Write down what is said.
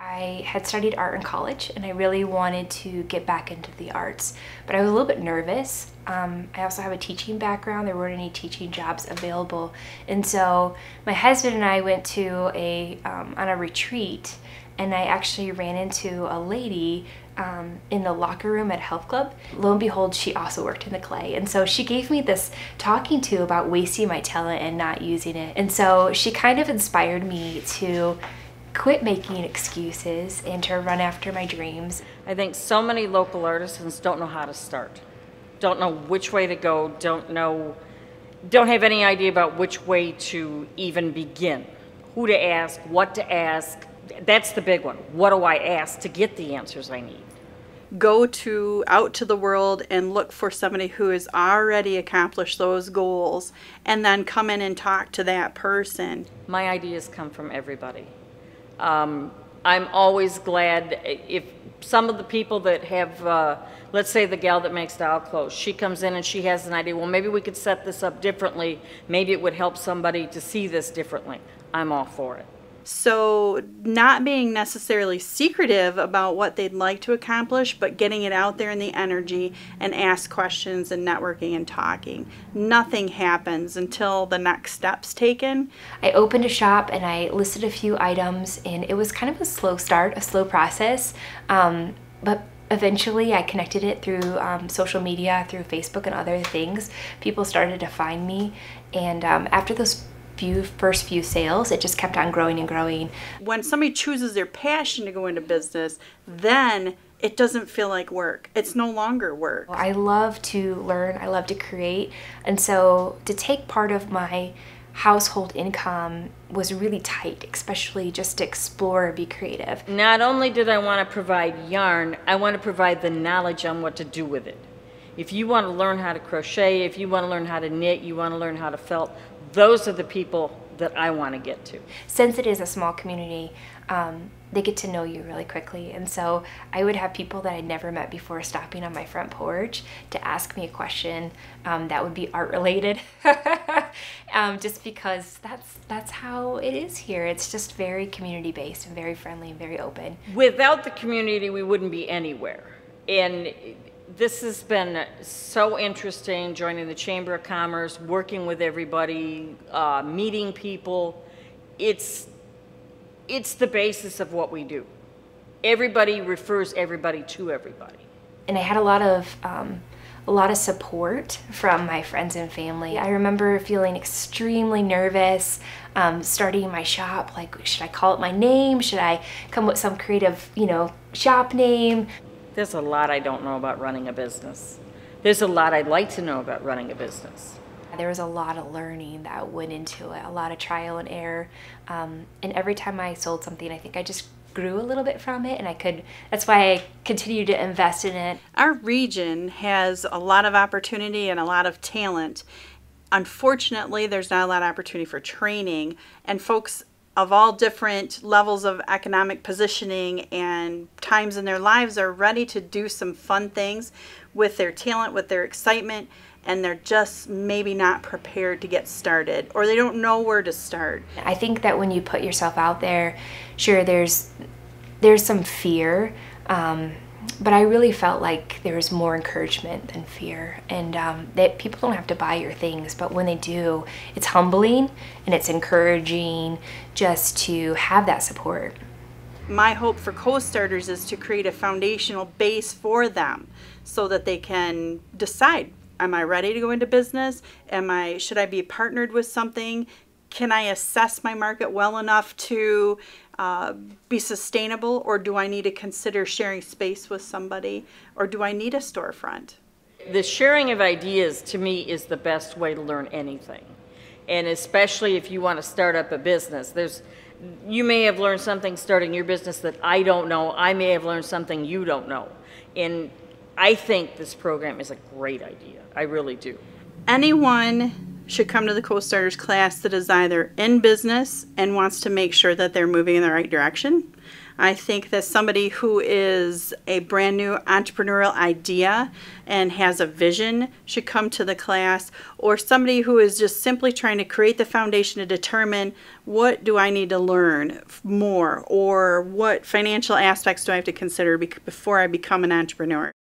I had studied art in college and I really wanted to get back into the arts, but I was a little bit nervous. I also have a teaching background. There weren't any teaching jobs available. And so my husband and I went to on a retreat, and I actually ran into a lady in the locker room at Health Club. Lo and behold, she also worked in the clay. And so she gave me this talking to about wasting my talent and not using it. And so she kind of inspired me to quit making excuses and to run after my dreams. I think so many local artisans don't know how to start, don't know which way to go, don't have any idea about which way to even begin, who to ask, what to ask. That's the big one. What do I ask to get the answers I need? Go out to the world and look for somebody who has already accomplished those goals, and then come in and talk to that person. My ideas come from everybody. I'm always glad if some of the people that have, let's say the gal that makes doll clothes, she comes in and she has an idea, well, maybe we could set this up differently, maybe it would help somebody to see this differently. I'm all for it. So not being necessarily secretive about what they'd like to accomplish, but getting it out there in the energy and ask questions and networking and talking. Nothing happens until the next step's taken. I opened a shop and I listed a few items, and it was kind of a slow start, a slow process, but eventually I connected it through social media, through Facebook and other things. People started to find me, and after those first few sales, it just kept on growing and growing. When somebody chooses their passion to go into business, then it doesn't feel like work. It's no longer work. I love to learn, I love to create, and so to take part of my household income was really tight, especially just to explore, be creative. Not only did I want to provide yarn, I want to provide the knowledge on what to do with it. If you want to learn how to crochet, if you want to learn how to knit, you want to learn how to felt, those are the people that I want to get to. Since it is a small community, they get to know you really quickly, and so I would have people that I'd never met before stopping on my front porch to ask me a question that would be art related, just because that's how it is here. It's just very community based and very friendly and very open. Without the community, we wouldn't be anywhere. And this has been so interesting, joining the Chamber of Commerce, working with everybody, meeting people. It's the basis of what we do. Everybody refers everybody to everybody. And I had a lot of support from my friends and family. I remember feeling extremely nervous starting my shop. Like, should I call it my name? Should I come with some creative, shop name? There's a lot I don't know about running a business. There's a lot I'd like to know about running a business. There was a lot of learning that went into it, a lot of trial and error. And every time I sold something, I think I just grew a little bit from it, and that's why I continue to invest in it. Our region has a lot of opportunity and a lot of talent. Unfortunately, there's not a lot of opportunity for training, and folks of all different levels of economic positioning and times in their lives are ready to do some fun things with their talent, with their excitement, and they're just maybe not prepared to get started, or they don't know where to start. I think that when you put yourself out there, sure, there's some fear, but I really felt like there was more encouragement than fear, and that people don't have to buy your things, but when they do, it's humbling and it's encouraging just to have that support. My hope for Co.Starters is to create a foundational base for them so that they can decide, am I ready to go into business? Should I be partnered with something? Can I assess my market well enough to be sustainable, or do I need to consider sharing space with somebody, or do I need a storefront? The sharing of ideas, to me, is the best way to learn anything. And especially if you want to start up a business. You may have learned something starting your business that I don't know. I may have learned something you don't know. And I think this program is a great idea. I really do. Anyone should come to the Co.Starters class that is either in business and wants to make sure that they're moving in the right direction. I think that somebody who is a brand new entrepreneurial idea and has a vision should come to the class, or somebody who is just simply trying to create the foundation to determine what do I need to learn more, or what financial aspects do I have to consider before I become an entrepreneur.